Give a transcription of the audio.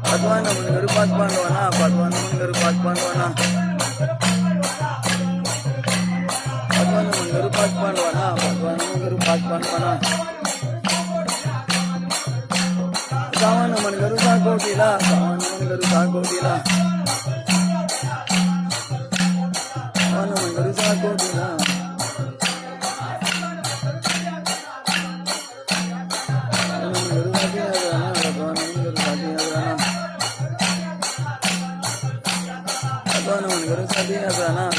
Patwana Mungaru Patwana, Patwana Mungaru Patwana, Patwana Mungaru Patwana, Patwana Mungaru Patwana, Sawana Mungaru Sakotila, Sawana Mungaru Sakotila, Sawana Mungaru Sakotila. Patwana Mungaru Sakotila.